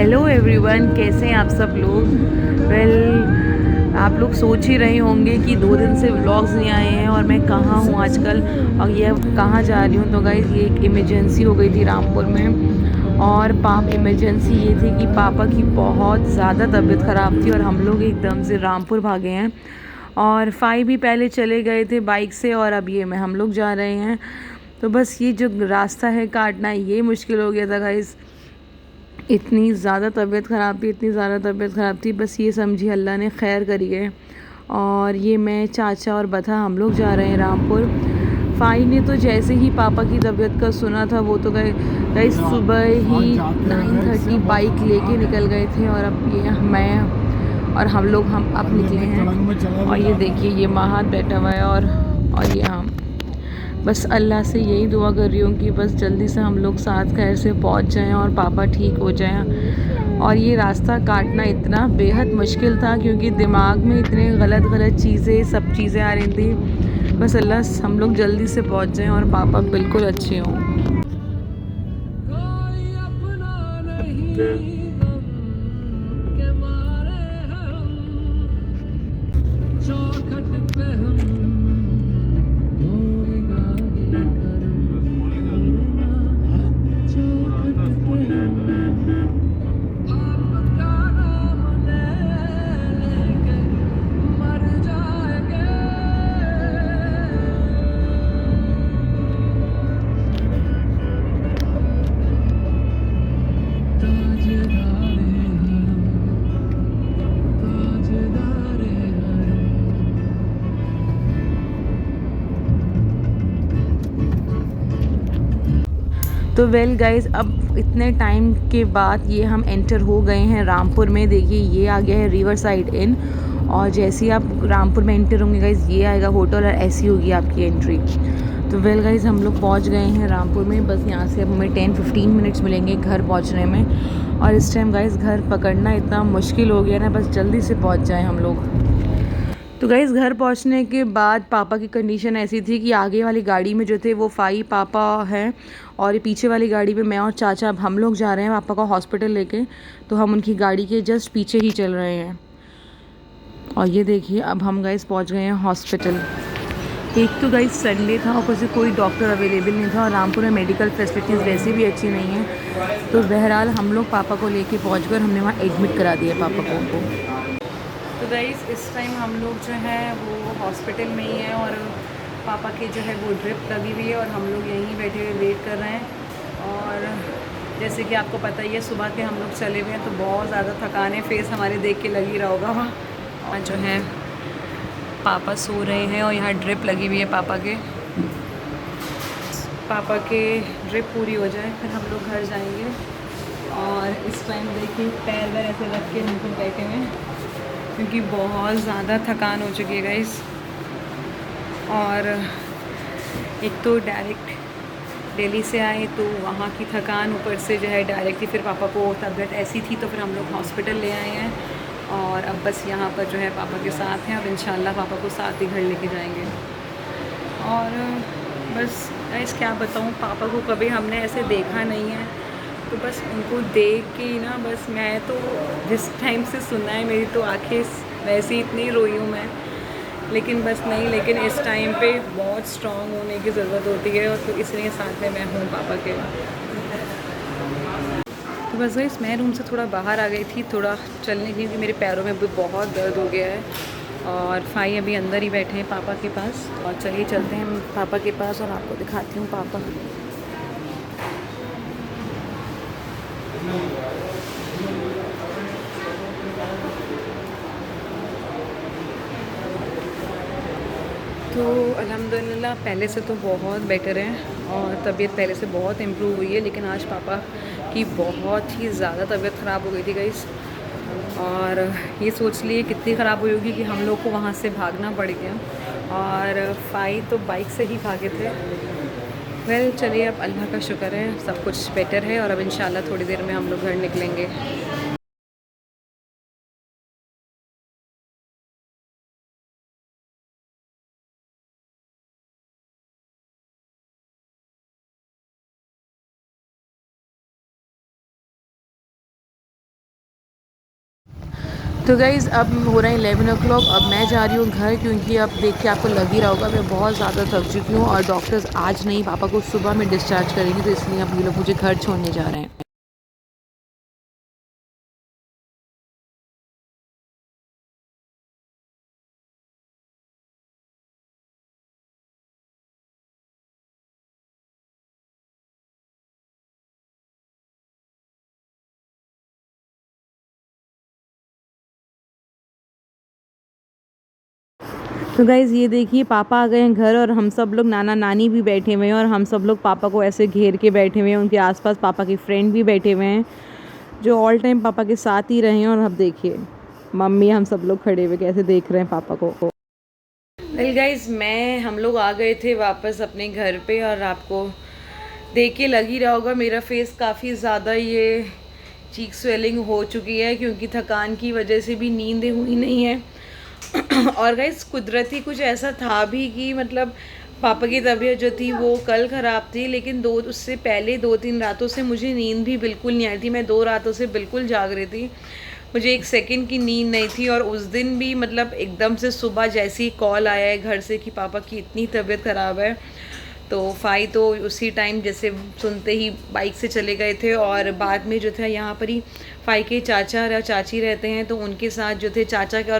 Hello everyone, कैसे हैं आप सब लोग। आप लोग सोच ही रहे होंगे कि 2 दिन से व्लॉग्स नहीं आए हैं और मैं कहाँ हूँ आजकल और ये कहाँ जा रही हूँ। तो गाइस, ये एक इमरजेंसी हो गई थी रामपुर में। और इमरजेंसी ये थी कि पापा की बहुत ज़्यादा तबीयत ख़राब थी और हम लोग एकदम से रामपुर भागे हैं। और फाई भी पहले चले गए थे बाइक से और अब ये हम लोग जा रहे हैं। तो बस ये जो रास्ता है काटना, ये मुश्किल हो गया था गाइस। इतनी ज़्यादा तबीयत ख़राब थी, बस ये समझी अल्लाह ने खैर करी है। और ये मैं, चाचा और बथा हम लोग जा रहे हैं रामपुर। फ़ाई ने तो जैसे ही पापा की तबीयत का सुना था वो तो गए सुबह ही 9:30 बाइक लेके निकल गए थे। और अब ये मैं और हम अब निकले हैं। और ये देखिए, ये महात बैठा हुआ है और ये हम बस अल्लाह से यही दुआ कर रही हूँ कि बस जल्दी से हम लोग साथ खैर से पहुँच जाएं और पापा ठीक हो जाएं। और ये रास्ता काटना इतना बेहद मुश्किल था क्योंकि दिमाग में इतने गलत चीज़ें सब चीज़ें आ रही थी। बस अल्लाह हम लोग जल्दी से पहुँच जाएं और पापा बिल्कुल अच्छे हों। तो वेल गाइज, अब इतने टाइम के बाद ये हम एंटर हो गए हैं रामपुर में। देखिए, ये आ गया है रिवर साइड इन। और जैसे ही आप रामपुर में एंटर होंगे गाइज, ये आएगा होटल और ऐसी होगी आपकी एंट्री। तो वेल गाइज, हम लोग पहुंच गए हैं रामपुर में। बस यहाँ से अब हमें 10-15 मिनट्स मिलेंगे घर पहुंचने में। और इस टाइम गाइज घर पकड़ना इतना मुश्किल हो गया ना, बस जल्दी से पहुंच जाएं हम लोग। तो गाइज़, घर पहुंचने के बाद पापा की कंडीशन ऐसी थी कि आगे वाली गाड़ी में जो थे वो फ़ाई, पापा हैं और पीछे वाली गाड़ी में मैं और चाचा। अब हम लोग जा रहे हैं पापा को हॉस्पिटल लेके। तो हम उनकी गाड़ी के जस्ट पीछे ही चल रहे हैं। और ये देखिए, अब हम गाइज़ पहुंच गए हैं हॉस्पिटल। एक तो गाइज़ संडे था, ऊपर से कोई डॉक्टर अवेलेबल नहीं था और रामपुर में मेडिकल फैसिलिटीज़ वैसे भी अच्छी नहीं हैं। तो बहरहाल हम लोग पापा को लेके पहुँच गए और हमने वहाँ एडमिट करा दिया पापा को उनको। तो गाइस, इस टाइम हम लोग जो है वो हॉस्पिटल में ही हैं और पापा की जो है वो ड्रिप लगी हुई है और हम लोग यहीं बैठे हुए वेट कर रहे हैं। और जैसे कि आपको पता ही है, सुबह के हम लोग चले हुए हैं तो बहुत ज़्यादा थकान है, फेस हमारे देख के लग ही रहा होगा वहाँ। और जो है पापा सो रहे हैं और यहाँ ड्रिप लगी हुई है पापा के ड्रिप पूरी हो जाए फिर हम लोग घर जाएंगे। और इस टाइम देखिए, पैर वैर ऐसे रख के हम लोग बैठे हुए हैं क्योंकि बहुत ज़्यादा थकान हो चुकी है गाइस। और एक तो डायरेक्ट दिल्ली से आए तो वहाँ की थकान, ऊपर से जो है डायरेक्ट ही फिर पापा को तबीयत ऐसी थी तो फिर हम लोग हॉस्पिटल ले आए हैं। और अब बस यहाँ पर जो है पापा के साथ हैं। अब इंशाल्लाह पापा को साथ ही घर लेके जाएंगे। और बस गाइस, क्या बताऊँ, पापा को कभी हमने ऐसे देखा नहीं है। तो बस उनको देख के ना, बस मैं तो जिस टाइम से सुना है मेरी तो आंखें वैसे ही इतनी रोई हूँ मैं। लेकिन बस नहीं, लेकिन इस टाइम पे बहुत स्ट्रांग होने की ज़रूरत होती है और तो इसलिए साथ में मैं हूँ पापा के। तो बस गाइस, मैं रूम से थोड़ा बाहर आ गई थी, थोड़ा चलने की, क्योंकि मेरे पैरों में भी बहुत दर्द हो गया है। और फ़ाई अभी अंदर ही बैठे हैं पापा के पास। और चलिए चलते हैं पापा के पास और आपको दिखाती हूँ पापा। तो अल्हम्दुलिल्लाह पहले से तो बहुत बेटर है और तबीयत पहले से बहुत इम्प्रूव हुई है। लेकिन आज पापा की बहुत ही ज़्यादा तबीयत ख़राब हो गई थी गाइस। और ये सोच लिए कितनी ख़राब हुई होगी कि हम लोग को वहाँ से भागना पड़ गया। और फ़ाई तो बाइक से ही भागे थे। वेल चलिए, अब अल्लाह का शुक्र है, सब कुछ बेटर है और अब इंशाल्लाह थोड़ी देर में हम लोग घर निकलेंगे। तो गाइज़ अब हो रहा है 11 o'clock। अब मैं जा रही हूँ घर, क्योंकि अब देख के आपको लग ही रहा होगा मैं बहुत ज़्यादा थक चुकी हूँ और डॉक्टर्स आज नहीं, पापा को सुबह में डिस्चार्ज करेंगे, तो इसलिए अब ये लोग मुझे घर छोड़ने जा रहे हैं। तो गाइज़ ये देखिए पापा आ गए हैं घर, और हम सब लोग नाना नानी भी बैठे हुए हैं, और हम सब लोग पापा को ऐसे घेर के बैठे हुए हैं। उनके आसपास पापा के फ्रेंड भी बैठे हुए हैं जो ऑल टाइम पापा के साथ ही रहे हैं। और अब देखिए मम्मी हम सब लोग खड़े हुए कैसे देख रहे हैं पापा को। वेल गाइज़ हम लोग आ गए थे वापस अपने घर पे, और आपको देख के लग ही रहा होगा मेरा फेस काफ़ी ज़्यादा ये चीक स्वेलिंग हो चुकी है, क्योंकि थकान की वजह से भी नींद हुई नहीं है। और गाइस कुदरती कुछ ऐसा था भी कि मतलब पापा की तबीयत जो थी वो कल ख़राब थी, लेकिन उससे पहले 2-3 रातों से मुझे नींद भी बिल्कुल नहीं आई थी। मैं 2 रातों से बिल्कुल जाग रही थी, मुझे 1 सेकंड की नींद नहीं थी। और उस दिन भी मतलब एकदम से सुबह जैसे ही कॉल आया है घर से कि पापा की इतनी तबीयत ख़राब है, तो फ़ाई तो उसी टाइम जैसे सुनते ही बाइक से चले गए थे। और बाद में जो था यहाँ पर ही फ़ाई के चाचा या चाची रहते हैं, तो उनके साथ जो थे चाचा के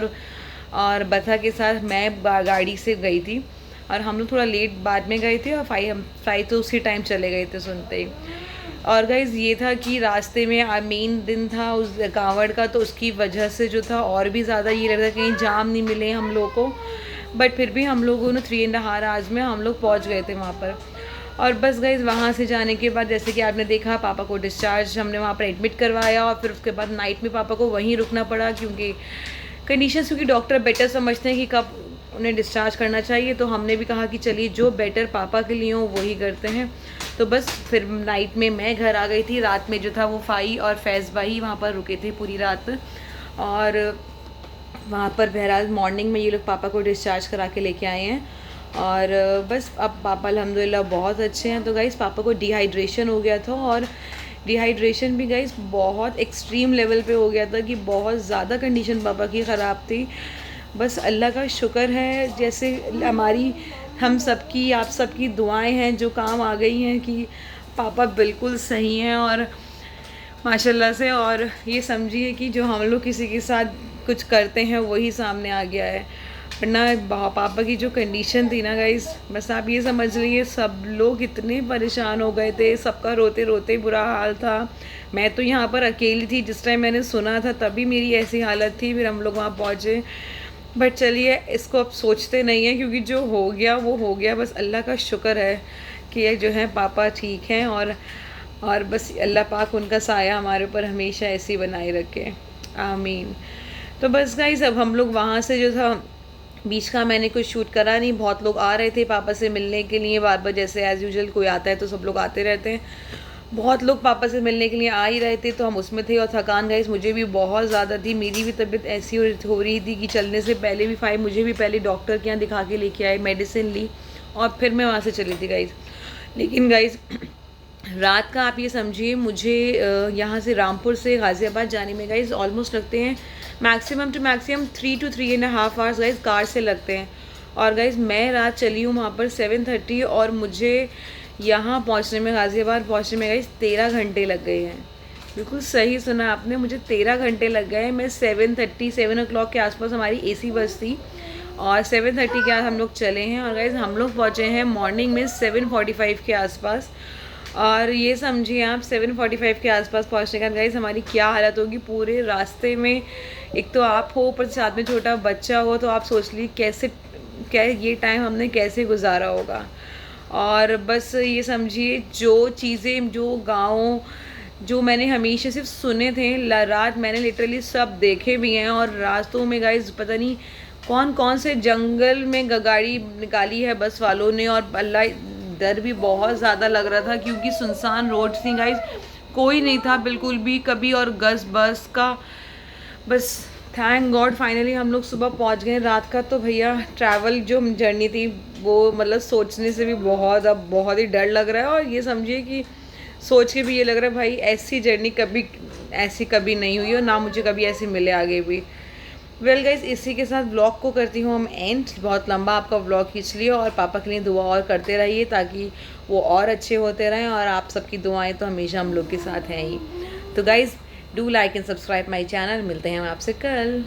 और बथा के साथ मैं गाड़ी से गई थी, और हम लोग थोड़ा लेट बाद में गए थे, और फ़ाई तो उसी टाइम चले गए थे सुनते ही। और गाइज़ ये था कि रास्ते में मेन दिन था उस कांवड़ का, तो उसकी वजह से जो था और भी ज़्यादा ये लग रहा था कहीं जाम नहीं मिले हम लोग को। बट फिर भी हम लोगों ने 3.5 आवर्स में हम लोग पहुँच गए थे वहाँ पर। और बस गाइज़ वहाँ से जाने के बाद जैसे कि आपने देखा पापा को डिस्चार्ज हमने वहाँ पर एडमिट करवाया, और फिर उसके बाद नाइट में पापा को वहीं रुकना पड़ा, क्योंकि कंडीशंस, क्योंकि डॉक्टर बेटर समझते हैं कि कब उन्हें डिस्चार्ज करना चाहिए। तो हमने भी कहा कि चलिए जो बेटर पापा के लिए हो वही करते हैं। तो बस फिर नाइट में मैं घर आ गई थी, रात में जो था वो फ़ाई और फैज़ भाई वहाँ पर रुके थे पूरी रात। और वहाँ पर बहरहाल मॉर्निंग में ये लोग पापा को डिस्चार्ज करा के लेके आए हैं। और बस अब पापा अल्हम्दुलिल्लाह बहुत अच्छे हैं। तो गाइज़ पापा को डिहाइड्रेशन हो गया था, और डिहाइड्रेशन भी गाइज़ बहुत एक्सट्रीम लेवल पे हो गया था कि बहुत ज़्यादा कंडीशन पापा की ख़राब थी। बस अल्लाह का शुक्र है, जैसे हम सबकी आप सबकी दुआएं हैं जो काम आ गई हैं कि पापा बिल्कुल सही हैं और माशाल्लाह से। और ये समझिए कि जो हम लोग किसी के साथ कुछ करते हैं वही सामने आ गया है, वरना पापा की जो कंडीशन थी ना गाइस, बस आप ये समझ लीजिए सब लोग इतने परेशान हो गए थे, सबका रोते रोते बुरा हाल था। मैं तो यहाँ पर अकेली थी, जिस टाइम मैंने सुना था तभी मेरी ऐसी हालत थी। फिर हम लोग वहाँ पहुँचे, बट चलिए इसको अब सोचते नहीं हैं, क्योंकि जो हो गया वो हो गया। बस अल्लाह का शुक्र है कि जो है पापा ठीक हैं, और बस अल्लाह पाक उनका साया हमारे ऊपर हमेशा ऐसी बनाए रखे, आमीन। तो बस गाइस अब हम लोग वहाँ से जो था, बीच का मैंने कुछ शूट करा नहीं, बहुत लोग आ रहे थे पापा से मिलने के लिए बार बार, जैसे एज़ यूजुअल कोई आता है तो सब लोग आते रहते हैं। बहुत लोग पापा से मिलने के लिए आ ही रहे थे, तो हम उसमें थे। और थकान गाइस मुझे भी बहुत ज़्यादा थी, मेरी भी तबीयत ऐसी हो रही थी कि चलने से पहले भी मुझे भी पहले डॉक्टर के यहाँ दिखा के लेके आए, मेडिसिन ली, और फिर मैं वहाँ से चली थी गाइस। लेकिन गाइस रात का आप ये समझिए, मुझे यहाँ से रामपुर से गाज़ियाबाद जाने में गाइस ऑलमोस्ट लगते हैं maximum two maximum 3 to 3.5 hours guys car से लगते हैं। और गाइस मैं रात चली हूँ वहाँ पर 7:30, और मुझे यहाँ पहुँचने में, गाज़ियाबाद पहुँचने में गाइस 13 घंटे लग गए हैं। बिल्कुल सही सुना आपने, मुझे 13 घंटे लग गए। मैं 7 o'clock के आसपास हमारी AC बस थी, और 7:30 के बाद हम लोग चले हैं। और गाइस हम लोग पहुँचे हैं मॉर्निंग में 7:45 के आसपास। और ये समझिए आप 7:45 के आसपास पहुँचने का गाइस हमारी क्या हालत होगी पूरे रास्ते में। एक तो आप हो, ऊपर साथ में छोटा बच्चा हो, तो आप सोच ली क्या ये टाइम हमने कैसे गुजारा होगा। और बस ये समझिए जो चीज़ें, जो गाँव जो मैंने हमेशा सिर्फ सुने थे, रात मैंने लिटरली सब देखे भी हैं। और रास्तों में गाइस पता नहीं कौन कौन से जंगल में गाड़ी निकाली है बस वालों ने, और अल्लाह डर भी बहुत ज़्यादा लग रहा था, क्योंकि सुनसान रोड थी गाइस, कोई नहीं था बिल्कुल भी कभी, और बस का बस थैंक गॉड फाइनली हम लोग सुबह पहुंच गए। रात का तो भैया ट्रैवल जो जर्नी थी वो मतलब सोचने से भी अब बहुत ही डर लग रहा है। और ये समझिए कि सोच के भी ये लग रहा है भाई ऐसी जर्नी ऐसी कभी नहीं हुई, और ना मुझे कभी ऐसी मिले आगे भी। वेल गाइज, इसी के साथ ब्लॉग को करती हूँ हम एंड। बहुत लंबा आपका ब्लॉग खींच लिया, और पापा के लिए दुआ और करते रहिए ताकि वो और अच्छे होते रहें, और आप सबकी दुआएं तो हमेशा हम लोग के साथ हैं ही। तो guys, do like and subscribe my channel. मिलते हैं हम आपसे कल।